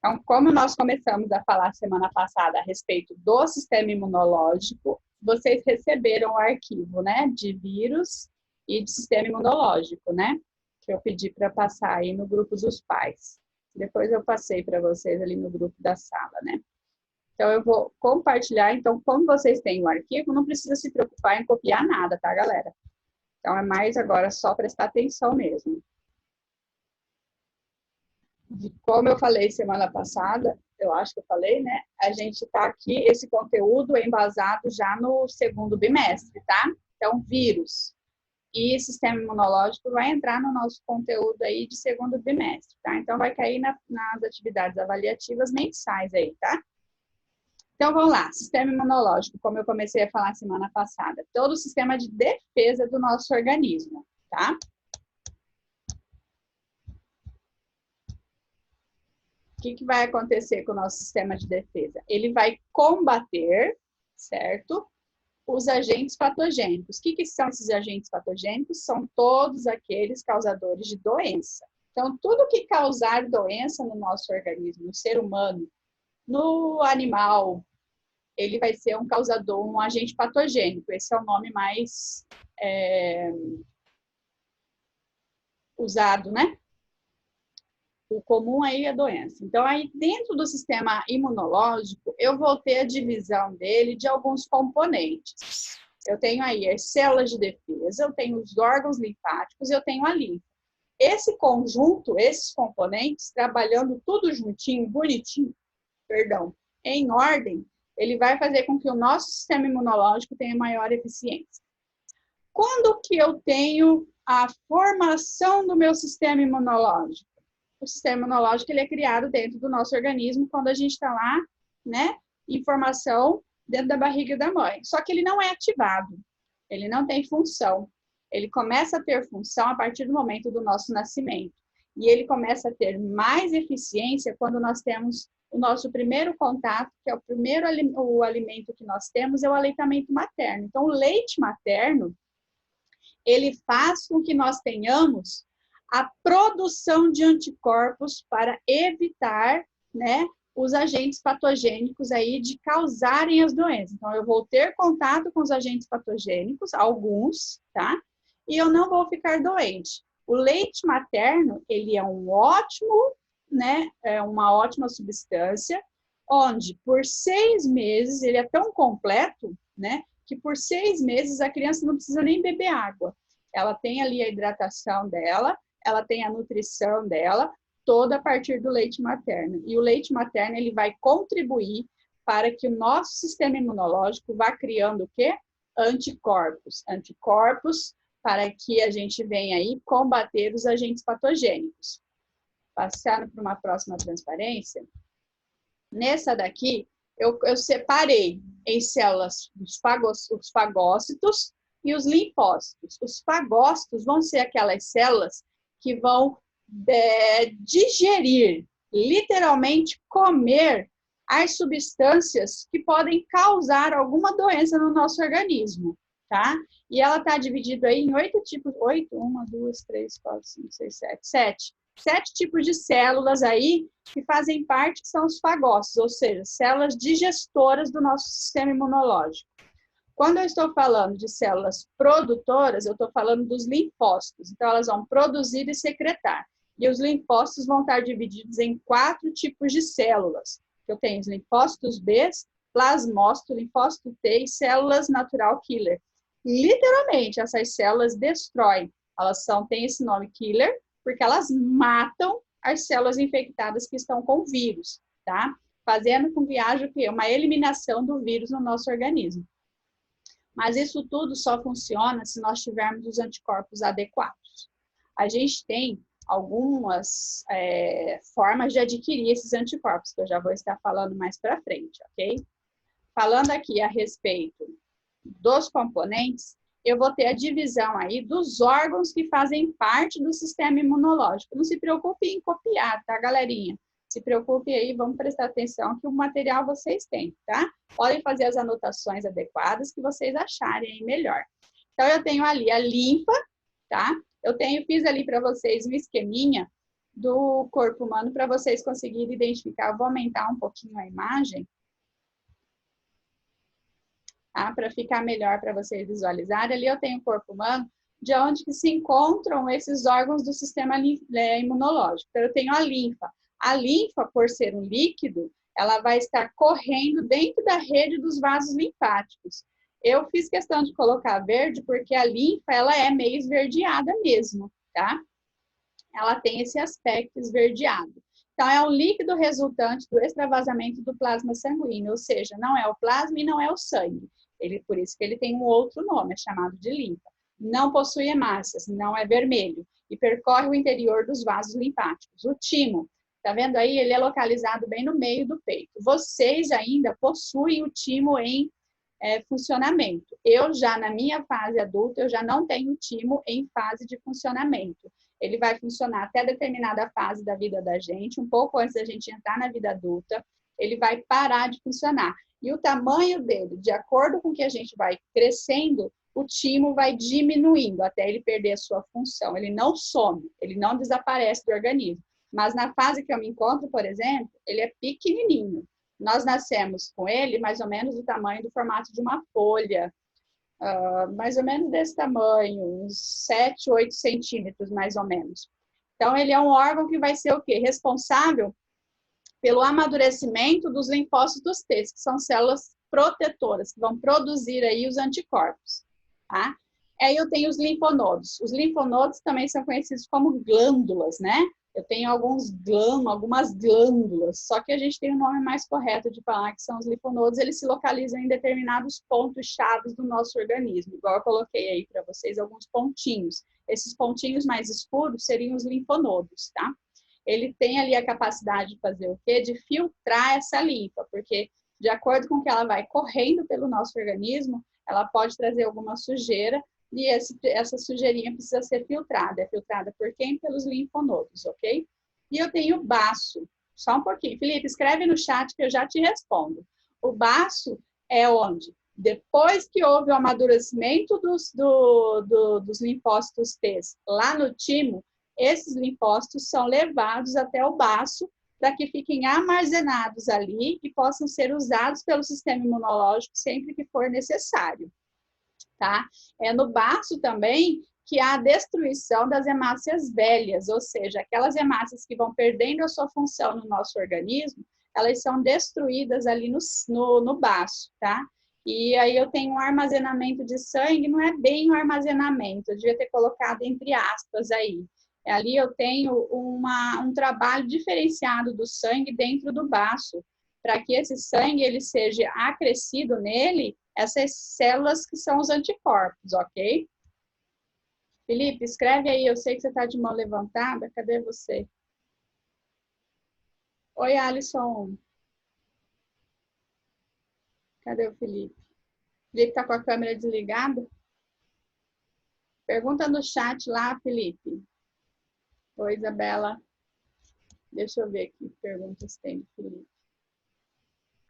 Então, como nós começamos a falar semana passada a respeito do sistema imunológico, vocês receberam o arquivo, né, de vírus e de sistema imunológico, né, que eu pedi para passar aí no grupo dos pais. Depois eu passei para vocês ali no grupo da sala, né. Então, eu vou compartilhar. Então, como vocês têm o arquivo, não precisa se preocupar em copiar nada, tá, galera? Então, é mais agora só prestar atenção mesmo. Como eu falei semana passada, eu acho que eu falei, né? A gente está aqui, esse conteúdo é embasado já no segundo bimestre, tá? Então, vírus e sistema imunológico vai entrar no nosso conteúdo aí de segundo bimestre, tá? Então, vai cair nas atividades avaliativas mensais aí, tá? Então, vamos lá. Sistema imunológico, como eu comecei a falar semana passada. Todo o sistema de defesa do nosso organismo, tá? O que vai acontecer com o nosso sistema de defesa? Ele vai combater, certo? Os agentes patogênicos. O que são esses agentes patogênicos? São todos aqueles causadores de doença. Então, tudo que causar doença no nosso organismo, no ser humano, no animal, ele vai ser um causador, um agente patogênico. Esse é o nome mais usado, né? O comum aí é a doença. Então, aí dentro do sistema imunológico, eu vou ter a divisão dele de alguns componentes. Eu tenho aí as células de defesa, eu tenho os órgãos linfáticos, eu tenho a linfa. Esse conjunto, esses componentes, trabalhando tudo juntinho, bonitinho, em ordem, ele vai fazer com que o nosso sistema imunológico tenha maior eficiência. Quando que eu tenho a formação do meu sistema imunológico? O sistema imunológico ele é criado dentro do nosso organismo quando a gente está lá, né, em formação dentro da barriga da mãe. Só que ele não é ativado, ele não tem função. Ele começa a ter função a partir do momento do nosso nascimento. E ele começa a ter mais eficiência quando nós temos o nosso primeiro contato, que é o primeiro o alimento que nós temos, é o aleitamento materno. Então, o leite materno, ele faz com que nós tenhamos a produção de anticorpos para evitar, né, os agentes patogênicos aí de causarem as doenças. Então, eu vou ter contato com os agentes patogênicos, alguns, tá? E eu não vou ficar doente. O leite materno, ele é um ótimo, né, é uma ótima substância, onde por 6 meses, ele é tão completo, né, que por 6 meses a criança não precisa nem beber água. Ela tem ali a hidratação dela, ela tem a nutrição dela, toda a partir do leite materno. E o leite materno, ele vai contribuir para que o nosso sistema imunológico vá criando o quê? Anticorpos. Anticorpos para que a gente venha aí combater os agentes patogênicos. Passando para uma próxima transparência. Nessa daqui, eu separei em células os fagócitos e os linfócitos. Os fagócitos vão ser aquelas células que vão digerir, literalmente comer as substâncias que podem causar alguma doença no nosso organismo, tá? E ela está dividida aí em 8 tipos, 8, 1, 2, 3, 4, 5, 6, 7, 7 tipos de células aí que fazem parte, que são os fagócitos, ou seja, células digestoras do nosso sistema imunológico. Quando eu estou falando de células produtoras, eu estou falando dos linfócitos. Então, elas vão produzir e secretar. E os linfócitos vão estar divididos em 4 tipos de células. Eu tenho os linfócitos B, plasmócito, linfócito T e células natural killer. Literalmente, essas células destroem. Elas têm esse nome killer, porque elas matam as células infectadas que estão com vírus, tá? Fazendo com que haja uma eliminação do vírus no nosso organismo. Mas isso tudo só funciona se nós tivermos os anticorpos adequados. A gente tem algumas formas de adquirir esses anticorpos, que eu já vou estar falando mais para frente, ok? Falando aqui a respeito dos componentes, eu vou ter a divisão aí dos órgãos que fazem parte do sistema imunológico. Não se preocupe em copiar, tá, galerinha? Se preocupe aí, vamos prestar atenção que o material vocês têm, tá? Podem fazer as anotações adequadas que vocês acharem aí melhor. Então, eu tenho ali a linfa, tá? Fiz ali para vocês um esqueminha do corpo humano para vocês conseguirem identificar. Eu vou aumentar um pouquinho a imagem, tá? Para ficar melhor para vocês visualizarem. Ali eu tenho o corpo humano, de onde que se encontram esses órgãos do sistema imunológico. Então, eu tenho a linfa. A linfa, por ser um líquido, ela vai estar correndo dentro da rede dos vasos linfáticos. Eu fiz questão de colocar verde porque a linfa, ela é meio esverdeada mesmo, tá? Ela tem esse aspecto esverdeado. Então, é um líquido resultante do extravasamento do plasma sanguíneo, ou seja, não é o plasma e não é o sangue. Por isso que ele tem um outro nome, é chamado de linfa. Não possui hemácias, não é vermelho, e percorre o interior dos vasos linfáticos. O timo, tá vendo aí? Ele é localizado bem no meio do peito. Vocês ainda possuem o timo em funcionamento. Eu já, na minha fase adulta, eu já não tenho timo em fase de funcionamento. Ele vai funcionar até determinada fase da vida da gente, um pouco antes da gente entrar na vida adulta, ele vai parar de funcionar. E o tamanho dele, de acordo com que a gente vai crescendo, o timo vai diminuindo até ele perder a sua função. Ele não some, ele não desaparece do organismo. Mas na fase que eu me encontro, por exemplo, ele é pequenininho. Nós nascemos com ele mais ou menos do tamanho do formato de uma folha, mais ou menos desse tamanho, uns 7, 8 centímetros, mais ou menos. Então, ele é um órgão que vai ser o quê? Responsável pelo amadurecimento dos linfócitos T, que são células protetoras, que vão produzir aí os anticorpos, tá? Aí eu tenho os linfonodos. Os linfonodos também são conhecidos como glândulas, né? Eu tenho algumas glândulas, só que a gente tem um nome mais correto de falar que são os linfonodos, eles se localizam em determinados pontos chaves do nosso organismo, igual eu coloquei aí para vocês alguns pontinhos. Esses pontinhos mais escuros seriam os linfonodos, tá? Ele tem ali a capacidade de fazer o quê? De filtrar essa linfa, porque de acordo com que ela vai correndo pelo nosso organismo, ela pode trazer alguma sujeira, e essa sujeirinha precisa ser filtrada. É filtrada por quem? Pelos linfonodos, ok? E eu tenho o baço. Só um pouquinho. Felipe, escreve no chat que eu já te respondo. O baço é onde? Depois que houve o amadurecimento dos linfócitos T lá no timo, esses linfócitos são levados até o baço para que fiquem armazenados ali e possam ser usados pelo sistema imunológico sempre que for necessário. Tá? É no baço também que há a destruição das hemácias velhas, ou seja, aquelas hemácias que vão perdendo a sua função no nosso organismo, elas são destruídas ali no baço, tá? E aí eu tenho um armazenamento de sangue, não é bem um armazenamento, eu devia ter colocado entre aspas aí. Ali eu tenho um trabalho diferenciado do sangue dentro do baço, para que esse sangue ele seja acrescido nele essas células que são os anticorpos, ok? Felipe, escreve aí, eu sei que você está de mão levantada, cadê você? Oi, Alisson. Cadê o Felipe? Felipe está com a câmera desligada? Pergunta no chat lá, Felipe. Oi, Isabela. Deixa eu ver aqui que perguntas tem do Felipe.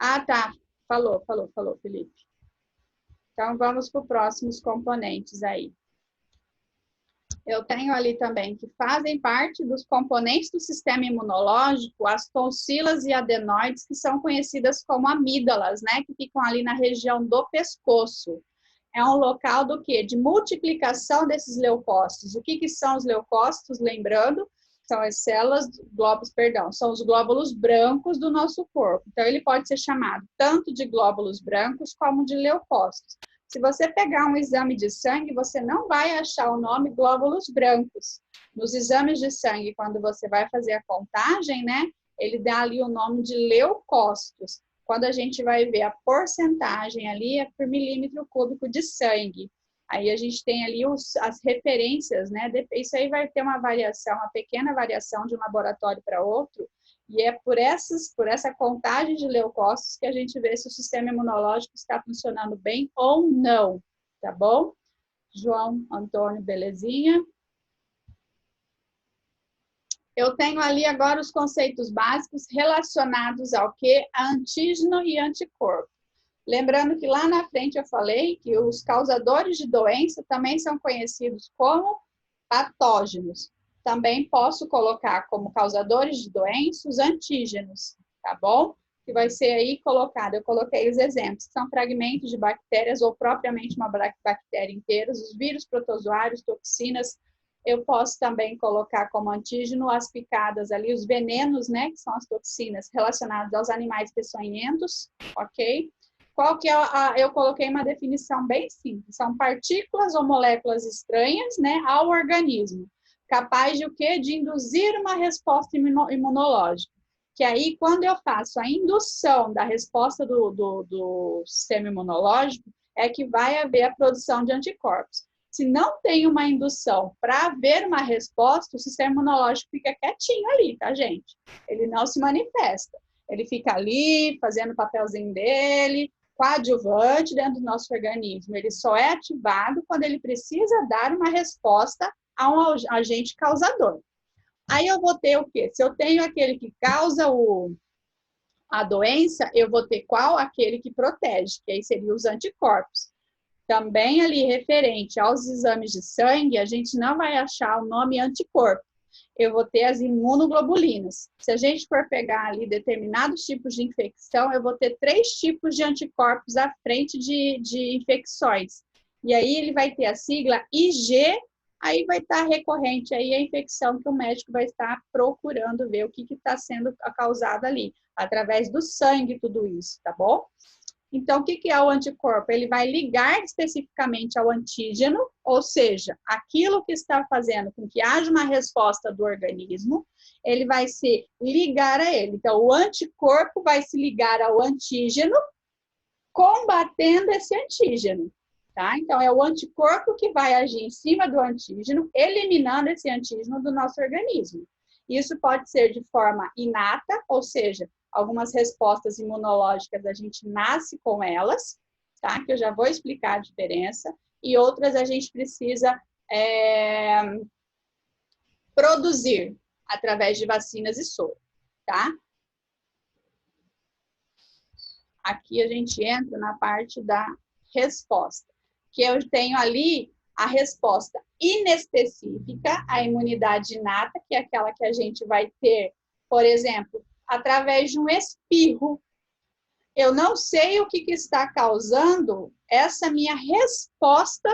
Ah, tá. Falou, Felipe. Então, vamos para os próximos componentes aí. Eu tenho ali também que fazem parte dos componentes do sistema imunológico as tonsilas e adenoides, que são conhecidas como amígdalas, né? Que ficam ali na região do pescoço. É um local do quê? De multiplicação desses leucócitos. O que são os leucócitos? Lembrando, são as células, são os glóbulos brancos do nosso corpo. Então, ele pode ser chamado tanto de glóbulos brancos como de leucócitos. Se você pegar um exame de sangue, você não vai achar o nome glóbulos brancos. Nos exames de sangue, quando você vai fazer a contagem, né, ele dá ali o nome de leucócitos. Quando a gente vai ver a porcentagem ali, é por milímetro cúbico de sangue. Aí a gente tem ali as referências, né? Isso aí vai ter uma variação, uma pequena variação de um laboratório para outro, e é por essa contagem de leucócitos que a gente vê se o sistema imunológico está funcionando bem ou não, tá bom? João Antônio, belezinha? Eu tenho ali agora os conceitos básicos relacionados ao quê? A antígeno e anticorpo. Lembrando que lá na frente eu falei que os causadores de doença também são conhecidos como patógenos. também posso colocar como causadores de doenças os antígenos, tá bom? Que vai ser aí colocado, eu coloquei os exemplos, que são fragmentos de bactérias ou propriamente uma bactéria inteira, os vírus, protozoários, toxinas. Eu posso também colocar como antígeno as picadas ali, os venenos, né, que são as toxinas relacionadas aos animais peçonhentos, ok? Qual que é eu coloquei uma definição bem simples, são partículas ou moléculas estranhas, né, ao organismo, capaz de o quê? De induzir uma resposta imunológica. Que aí, quando eu faço a indução da resposta do sistema imunológico, é que vai haver a produção de anticorpos. Se não tem uma indução para haver uma resposta, o sistema imunológico fica quietinho ali, tá, gente? Ele não se manifesta. Ele fica ali, fazendo o papelzinho dele, coadjuvante dentro do nosso organismo. Ele só é ativado quando ele precisa dar uma resposta a um agente causador. Aí eu vou ter o quê? Se eu tenho aquele que causa a doença, eu vou ter qual? Aquele que protege, que aí seriam os anticorpos. Também ali referente aos exames de sangue, a gente não vai achar o nome anticorpo. Eu vou ter as imunoglobulinas. Se a gente for pegar ali determinados tipos de infecção, eu vou ter 3 tipos de anticorpos à frente de infecções. E aí ele vai ter a sigla IG, aí vai estar recorrente aí a infecção que o médico vai estar procurando ver o que está sendo causado ali, através do sangue, tudo isso, tá bom? Então, o que é o anticorpo? Ele vai ligar especificamente ao antígeno, ou seja, aquilo que está fazendo com que haja uma resposta do organismo, ele vai se ligar a ele. Então, o anticorpo vai se ligar ao antígeno, combatendo esse antígeno, tá? Então, é o anticorpo que vai agir em cima do antígeno, eliminando esse antígeno do nosso organismo. Isso pode ser de forma inata, ou seja, algumas respostas imunológicas a gente nasce com elas, tá? Que eu já vou explicar a diferença. E outras a gente precisa produzir através de vacinas e soro, tá? Aqui a gente entra na parte da resposta, que eu tenho ali a resposta inespecífica, a imunidade inata, que é aquela que a gente vai ter, por exemplo, através de um espirro. Eu não sei o que está causando essa minha resposta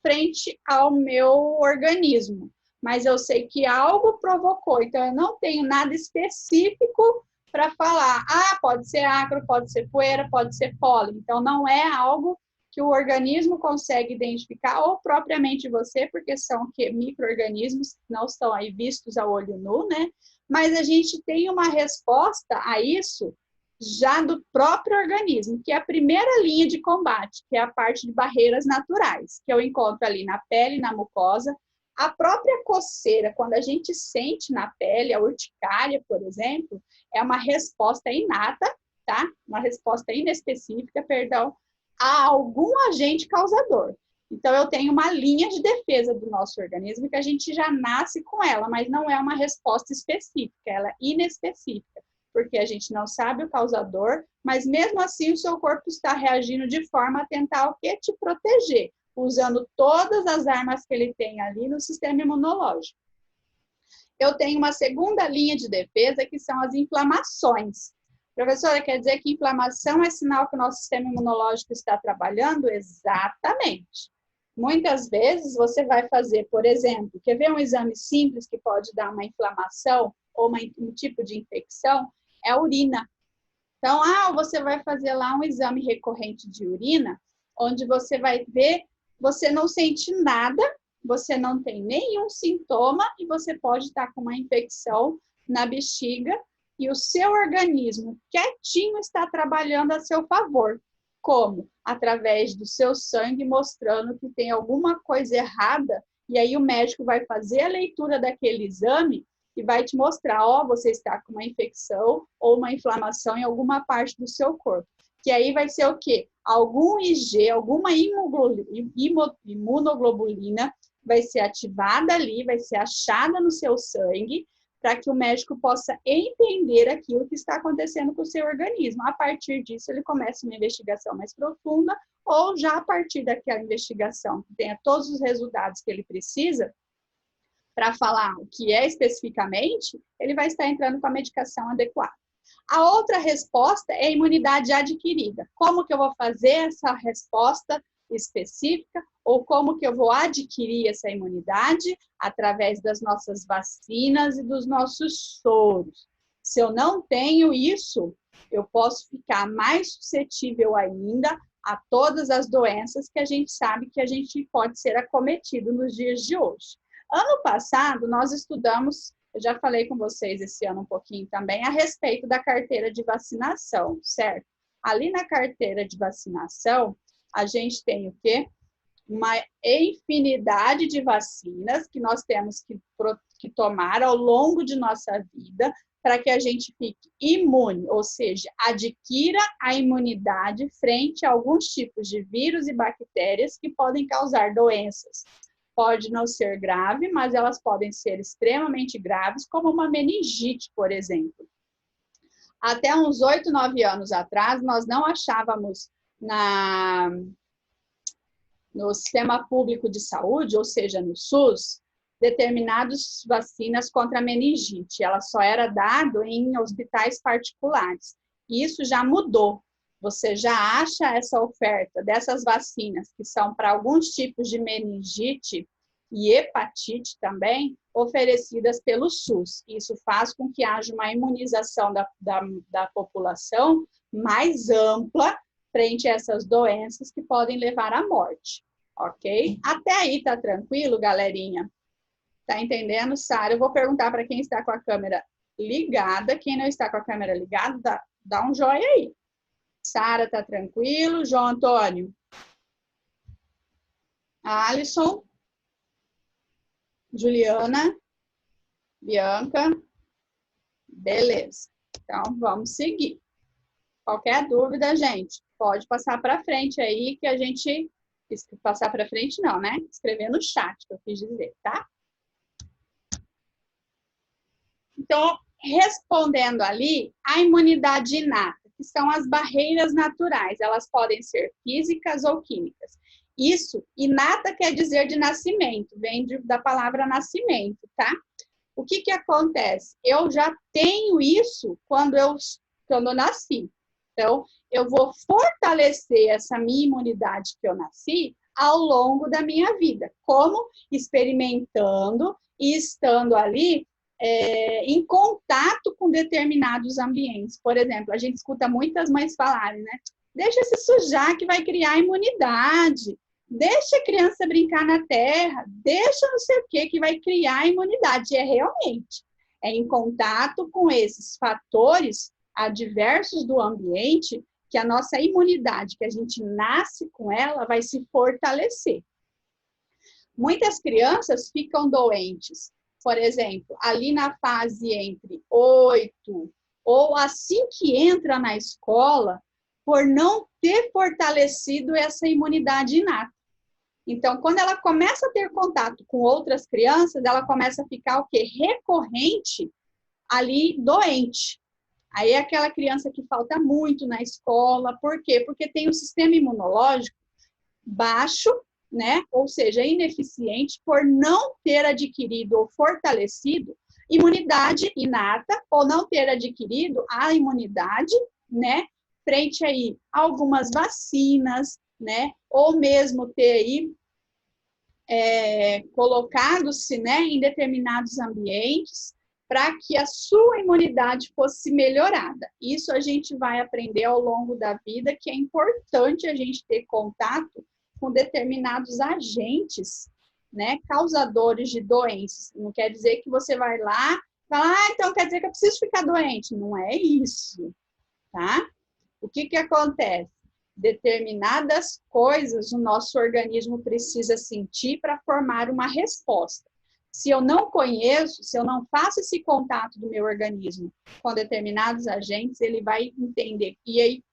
frente ao meu organismo, mas eu sei que algo provocou, então eu não tenho nada específico para falar, pode ser ácaro, pode ser poeira, pode ser pólen, então não é algo que o organismo consegue identificar, ou propriamente você, porque são micro-organismos que não estão aí vistos a olho nu, né? Mas a gente tem uma resposta a isso já do próprio organismo, que é a primeira linha de combate, que é a parte de barreiras naturais, que eu encontro ali na pele, na mucosa. A própria coceira, quando a gente sente na pele, a urticária, por exemplo, é uma resposta inata, tá? Uma resposta inespecífica, perdão, a algum agente causador. Então, eu tenho uma linha de defesa do nosso organismo que a gente já nasce com ela, mas não é uma resposta específica, ela é inespecífica, porque a gente não sabe o causador, mas mesmo assim o seu corpo está reagindo de forma a tentar o quê? Te proteger, usando todas as armas que ele tem ali no sistema imunológico. Eu tenho uma segunda linha de defesa, que são as inflamações. Professora, quer dizer que inflamação é sinal que o nosso sistema imunológico está trabalhando? Exatamente. Muitas vezes você vai fazer, por exemplo, quer ver um exame simples que pode dar uma inflamação ou um tipo de infecção? É a urina. Então, você vai fazer lá um exame recorrente de urina, onde você vai ver, você não sente nada, você não tem nenhum sintoma e você pode estar com uma infecção na bexiga e o seu organismo quietinho está trabalhando a seu favor. Como? Através do seu sangue mostrando que tem alguma coisa errada, e aí o médico vai fazer a leitura daquele exame e vai te mostrar, você está com uma infecção ou uma inflamação em alguma parte do seu corpo. Que aí vai ser o quê? Algum IG, alguma imunoglobulina vai ser ativada ali, vai ser achada no seu sangue, para que o médico possa entender aquilo que está acontecendo com o seu organismo. A partir disso, ele começa uma investigação mais profunda, ou já a partir daquela investigação que tenha todos os resultados que ele precisa, para falar o que é especificamente, ele vai estar entrando com a medicação adequada. A outra resposta é a imunidade adquirida. Como que eu vou fazer essa resposta específica ou como que eu vou adquirir essa imunidade? Através das nossas vacinas e dos nossos soros. Se eu não tenho isso, eu posso ficar mais suscetível ainda a todas as doenças que a gente sabe que a gente pode ser acometido nos dias de hoje. Ano passado, nós estudamos, eu já falei com vocês esse ano um pouquinho também, a respeito da carteira de vacinação, certo? Ali na carteira de vacinação, a gente tem o quê? Uma infinidade de vacinas que nós temos que tomar ao longo de nossa vida para que a gente fique imune, ou seja, adquira a imunidade frente a alguns tipos de vírus e bactérias que podem causar doenças. Pode não ser grave, mas elas podem ser extremamente graves, como uma meningite, por exemplo. Até uns 8, 9 anos atrás, nós não achávamos no sistema público de saúde, ou seja, no SUS, determinadas vacinas contra a meningite. Ela só era dado em hospitais particulares. Isso já mudou. Você já acha essa oferta dessas vacinas, que são para alguns tipos de meningite e hepatite também, oferecidas pelo SUS. Isso faz com que haja uma imunização da população mais ampla frente a essas doenças que podem levar à morte, ok? Até aí tá tranquilo, galerinha? Tá entendendo, Sara? Eu vou perguntar para quem está com a câmera ligada. Quem não está com a câmera ligada, dá um joinha aí. Sara, tá tranquilo? João Antônio? Alisson? Juliana? Bianca? Beleza. Então, vamos seguir. Qualquer dúvida, gente, pode passar para frente aí que a gente... Passar para frente não, né? Escrever no chat, que eu quis dizer, tá? Então, respondendo ali, a imunidade inata, que são as barreiras naturais, elas podem ser físicas ou químicas. Isso, inata quer dizer de nascimento, vem da palavra nascimento, tá? O que acontece? Eu já tenho isso quando eu nasci. Então, eu vou fortalecer essa minha imunidade que eu nasci ao longo da minha vida. Como? Experimentando e estando ali em contato com determinados ambientes. Por exemplo, a gente escuta muitas mães falarem, né? Deixa se sujar que vai criar imunidade. Deixa a criança brincar na terra. Deixa não sei o que vai criar imunidade. É realmente. É em contato com esses fatores adversos do ambiente que a nossa imunidade, que a gente nasce com ela, vai se fortalecer. Muitas crianças ficam doentes, por exemplo, ali na fase entre 8 ou assim que entra na escola, por não ter fortalecido essa imunidade inata. Então, quando ela começa a ter contato com outras crianças, ela começa a ficar o quê? Recorrente ali doente. Aí é aquela criança que falta muito na escola. Por quê? Porque tem um sistema imunológico baixo, né? Ou seja, ineficiente por não ter adquirido ou fortalecido imunidade inata ou não ter adquirido a imunidade, né? Frente aí a algumas vacinas, né? Ou mesmo ter aí colocado-se, né, em determinados ambientes para que a sua imunidade fosse melhorada. Isso a gente vai aprender ao longo da vida, que é importante a gente ter contato com determinados agentes, né, causadores de doenças. Não quer dizer que você vai lá e fala, então quer dizer que eu preciso ficar doente. Não é isso, tá? O que acontece? Determinadas coisas o nosso organismo precisa sentir para formar uma resposta. Se eu não conheço, se eu não faço esse contato do meu organismo com determinados agentes, ele vai entender. E aí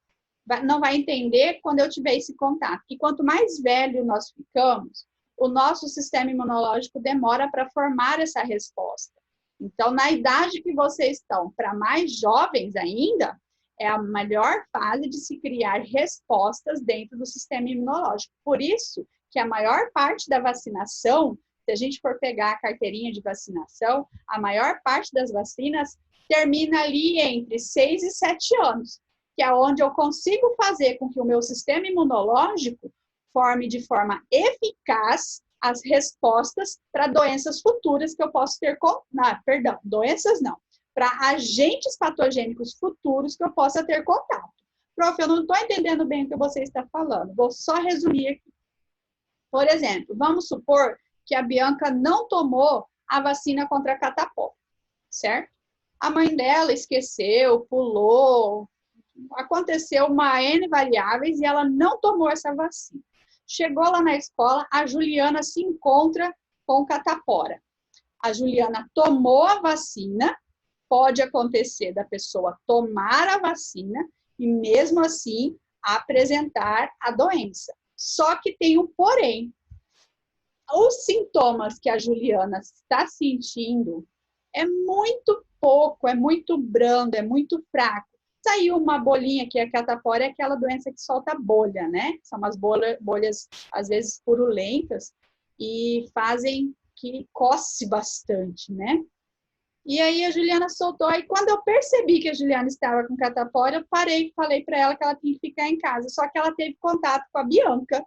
não vai entender quando eu tiver esse contato. E quanto mais velho nós ficamos, o nosso sistema imunológico demora para formar essa resposta. Então, na idade que vocês estão, para mais jovens ainda, é a melhor fase de se criar respostas dentro do sistema imunológico. Por isso que a maior parte da vacinação Se a gente for pegar a carteirinha de vacinação, a maior parte das vacinas termina ali entre 6 e 7 anos, que é onde eu consigo fazer com que o meu sistema imunológico forme de forma eficaz as respostas para doenças futuras que eu posso ter doenças não, para agentes patogênicos futuros que eu possa ter contato. Prof, eu não estou entendendo bem o que você está falando, vou só resumir aqui. Por exemplo, vamos supor que a Bianca não tomou a vacina contra a catapora, certo? A mãe dela esqueceu, pulou, aconteceu uma N variáveis e ela não tomou essa vacina. Chegou lá na escola, a Juliana se encontra com catapora. A Juliana tomou a vacina, pode acontecer da pessoa tomar a vacina e mesmo assim apresentar a doença. Só que tem um porém. Os sintomas que a Juliana está sentindo é muito pouco, é muito brando, é muito fraco. Saiu uma bolinha, que a catapora é aquela doença que solta bolha, né? São umas bolhas, às vezes, purulentas e fazem que coce bastante, né? E aí a Juliana soltou, e quando eu percebi que a Juliana estava com catapora, eu parei e falei para ela que ela tinha que ficar em casa. Só que ela teve contato com a Bianca.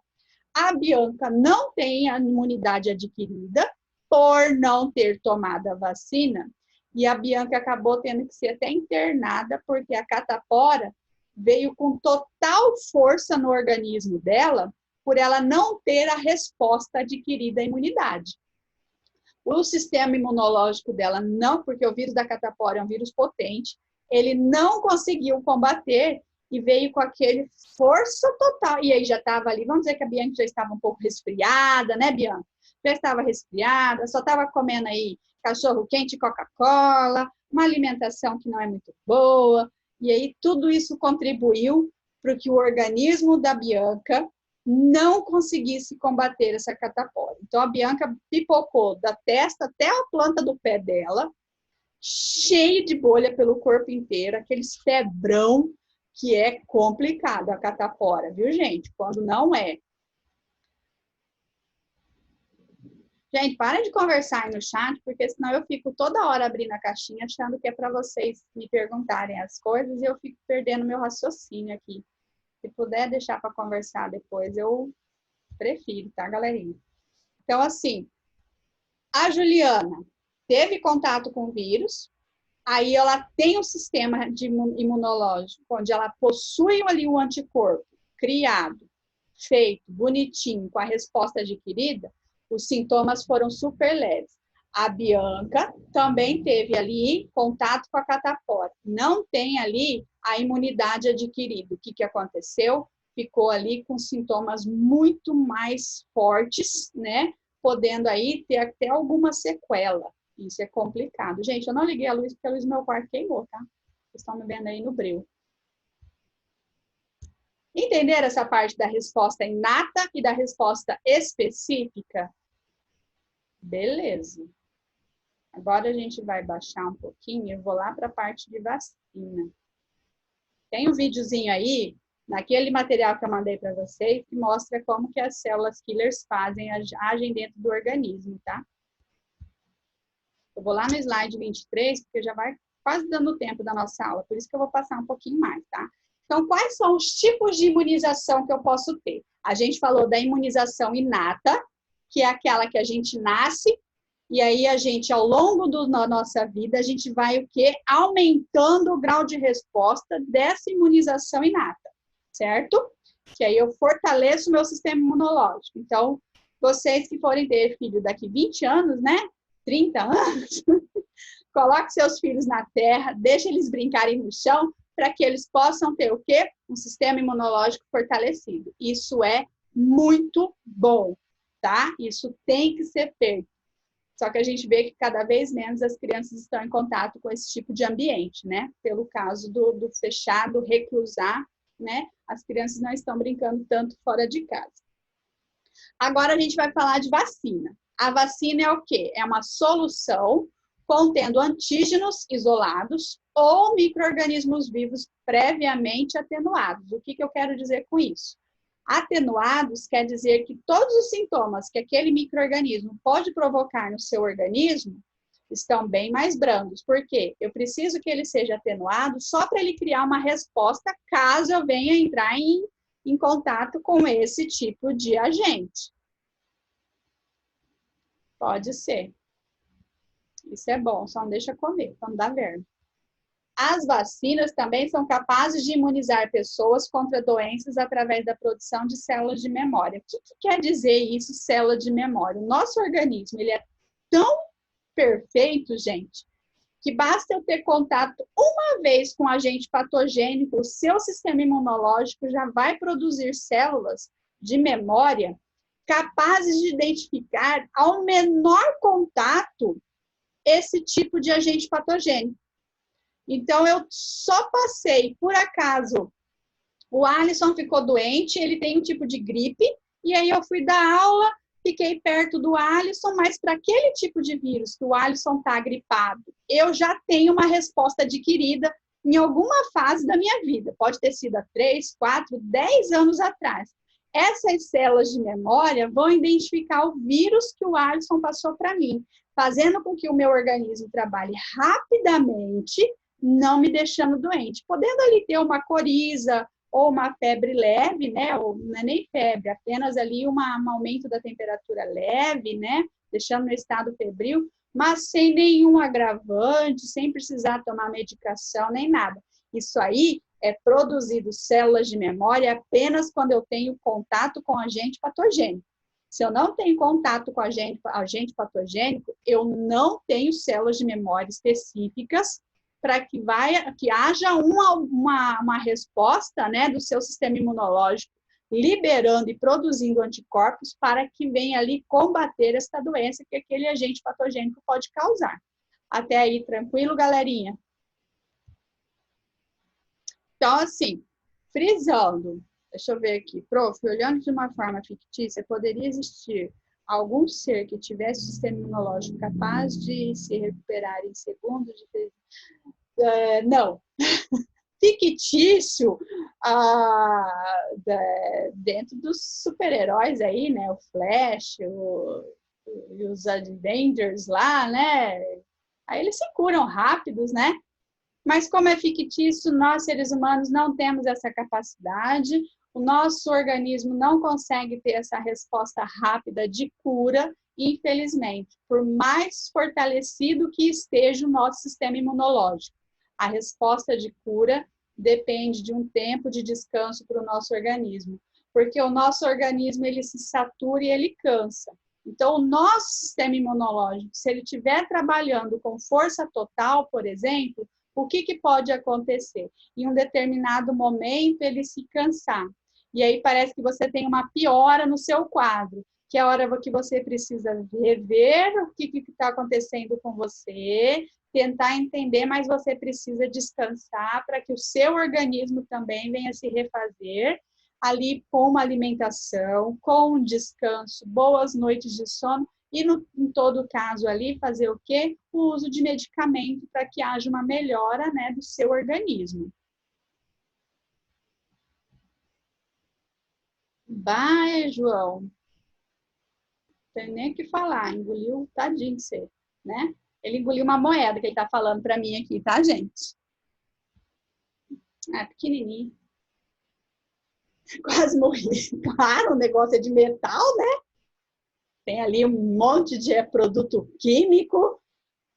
A Bianca não tem a imunidade adquirida por não ter tomado a vacina. E a Bianca acabou tendo que ser até internada, porque a catapora veio com total força no organismo dela, por ela não ter a resposta adquirida à imunidade. O sistema imunológico dela não, porque o vírus da catapora é um vírus potente, ele não conseguiu combater e veio com aquele força total. E aí já estava ali, vamos dizer que a Bianca já estava um pouco resfriada, né, Bianca? Já estava resfriada, só estava comendo aí cachorro quente e Coca-Cola, uma alimentação que não é muito boa. E aí tudo isso contribuiu para que o organismo da Bianca não conseguisse combater essa catapora. Então, a Bianca pipocou da testa até a planta do pé dela, cheio de bolha pelo corpo inteiro, aqueles febrão que é complicado, a catapora, viu, gente? Quando não é. Gente, para de conversar aí no chat, porque senão eu fico toda hora abrindo a caixinha, achando que é para vocês me perguntarem as coisas e eu fico perdendo meu raciocínio aqui. Se puder deixar para conversar depois, eu prefiro, tá, galerinha? Então, assim, a Juliana teve contato com o vírus, aí ela tem um sistema imunológico, onde ela possui ali o anticorpo criado, feito, bonitinho, com a resposta adquirida, os sintomas foram super leves. A Bianca também teve ali contato com a catapora. Não tem ali a imunidade adquirida. O que aconteceu? Ficou ali com sintomas muito mais fortes, né? Podendo aí ter até alguma sequela. Isso é complicado. Gente, eu não liguei a luz porque a luz do meu quarto queimou, tá? Vocês estão me vendo aí no breu. Entenderam essa parte da resposta inata e da resposta específica? Beleza. Agora a gente vai baixar um pouquinho, eu vou lá para a parte de vacina. Tem um videozinho aí, naquele material que eu mandei para vocês, que mostra como que as células killers agem dentro do organismo, tá? Eu vou lá no slide 23, porque já vai quase dando o tempo da nossa aula, por isso que eu vou passar um pouquinho mais, tá? Então, quais são os tipos de imunização que eu posso ter? A gente falou da imunização inata, que é aquela que a gente nasce, e aí a gente, ao longo da nossa vida, a gente vai o quê? Aumentando o grau de resposta dessa imunização inata, certo? Que aí eu fortaleço o meu sistema imunológico. Então, vocês que forem ter filho daqui 20 anos, né? 30 anos, coloque seus filhos na terra, deixe eles brincarem no chão, para que eles possam ter o quê? Um sistema imunológico fortalecido. Isso é muito bom, tá? Isso tem que ser feito. Só que a gente vê que cada vez menos as crianças estão em contato com esse tipo de ambiente, né? Pelo caso do fechado, reclusar, né? As crianças não estão brincando tanto fora de casa. Agora a gente vai falar de vacina. A vacina é o quê? É uma solução contendo antígenos isolados ou micro-organismos vivos previamente atenuados. O que eu quero dizer com isso? Atenuados quer dizer que todos os sintomas que aquele micro-organismo pode provocar no seu organismo estão bem mais brandos. Por quê? Eu preciso que ele seja atenuado só para ele criar uma resposta caso eu venha entrar em contato com esse tipo de agente. Pode ser. Isso é bom, só não deixa comer, para não dar verme. As vacinas também são capazes de imunizar pessoas contra doenças através da produção de células de memória. O que quer dizer isso, célula de memória? O nosso organismo, ele é tão perfeito, gente, que basta eu ter contato uma vez com um agente patogênico, o seu sistema imunológico já vai produzir células de memória capazes de identificar ao menor contato esse tipo de agente patogênico. Então, eu só passei, por acaso, o Alisson ficou doente, ele tem um tipo de gripe, e aí eu fui dar aula, fiquei perto do Alisson, mas para aquele tipo de vírus que o Alisson está gripado, eu já tenho uma resposta adquirida em alguma fase da minha vida. Pode ter sido há 3, 4, 10 anos atrás. Essas células de memória vão identificar o vírus que o Alisson passou para mim, fazendo com que o meu organismo trabalhe rapidamente, não me deixando doente, podendo ali ter uma coriza ou uma febre leve, né? Ou não é nem febre, apenas ali um aumento da temperatura leve, né? Deixando no estado febril, mas sem nenhum agravante, sem precisar tomar medicação, nem nada. Isso aí é produzido células de memória apenas quando eu tenho contato com agente patogênico. Se eu não tenho contato com agente patogênico, eu não tenho células de memória específicas para que haja uma resposta, né, do seu sistema imunológico, liberando e produzindo anticorpos para que venha ali combater essa doença que aquele agente patogênico pode causar. Até aí, tranquilo, galerinha? Então, assim, frisando, deixa eu ver aqui, prof, olhando de uma forma fictícia, poderia existir algum ser que tivesse um sistema imunológico capaz de se recuperar em segundos de não. Fictício, dentro dos super-heróis aí, né? O Flash, e os Avengers lá, né? Aí eles se curam rápidos, né? Mas como é fictício, nós seres humanos não temos essa capacidade, o nosso organismo não consegue ter essa resposta rápida de cura, infelizmente, por mais fortalecido que esteja o nosso sistema imunológico. A resposta de cura depende de um tempo de descanso para o nosso organismo, porque o nosso organismo ele se satura e ele cansa. Então, o nosso sistema imunológico, se ele estiver trabalhando com força total, por exemplo, o que pode acontecer? Em um determinado momento, ele se cansar. E aí parece que você tem uma piora no seu quadro, que é a hora que você precisa rever o que está acontecendo com você, tentar entender, mas você precisa descansar para que o seu organismo também venha se refazer ali com uma alimentação, com um descanso, boas noites de sono e, em todo caso ali, fazer o quê? O uso de medicamento para que haja uma melhora, né, do seu organismo. Vai, João. Não tem nem o que falar, engoliu, tadinho de você, né? Ele engoliu uma moeda que ele tá falando para mim aqui, tá, gente? É pequenininho. Quase morri. Claro, o negócio é de metal, né? Tem ali um monte de produto químico,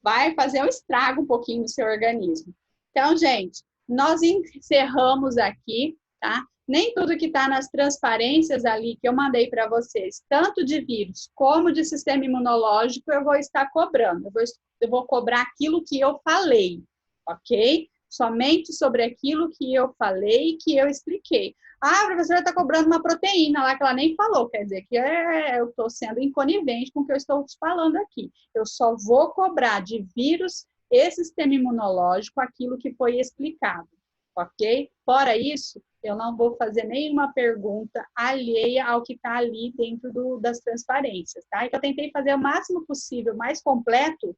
vai fazer um estrago um pouquinho no seu organismo. Então, gente, nós encerramos aqui, tá? Nem tudo que está nas transparências ali que eu mandei para vocês, tanto de vírus como de sistema imunológico, eu vou estar cobrando. Eu vou cobrar aquilo que eu falei, ok? Somente sobre aquilo que eu falei, que eu expliquei. Ah, a professora está cobrando uma proteína lá que ela nem falou, quer dizer que eu estou sendo inconivente com o que eu estou falando aqui. Eu só vou cobrar de vírus e sistema imunológico aquilo que foi explicado, ok? Fora isso, eu não vou fazer nenhuma pergunta alheia ao que está ali dentro das transparências, tá? Então, eu tentei fazer o máximo possível, mais completo,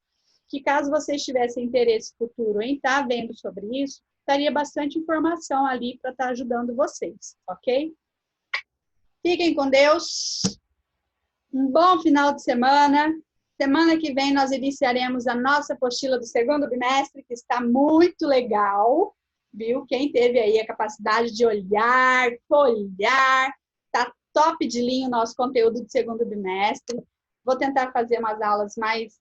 que caso vocês tivessem interesse futuro em estar vendo sobre isso, daria bastante informação ali para estar ajudando vocês, ok? Fiquem com Deus. Um bom final de semana. Semana que vem nós iniciaremos a nossa apostila do segundo bimestre, que está muito legal, viu? Quem teve aí a capacidade de olhar, folhear, tá top de linha o nosso conteúdo do segundo bimestre. Vou tentar fazer umas aulas mais,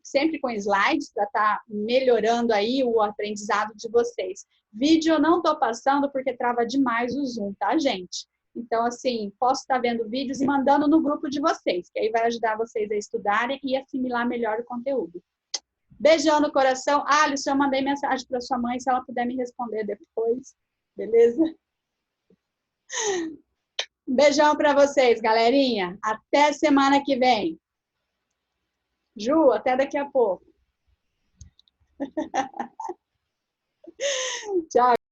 sempre com slides, para estar melhorando aí o aprendizado de vocês. Vídeo eu não estou passando porque trava demais o Zoom, tá, gente? Então, assim, posso estar vendo vídeos e mandando no grupo de vocês, que aí vai ajudar vocês a estudarem e assimilar melhor o conteúdo. Beijão no coração. Alisson, eu mandei mensagem para sua mãe, se ela puder me responder depois. Beleza? Beijão para vocês, galerinha. Até semana que vem. Ju, até daqui a pouco. Tchau.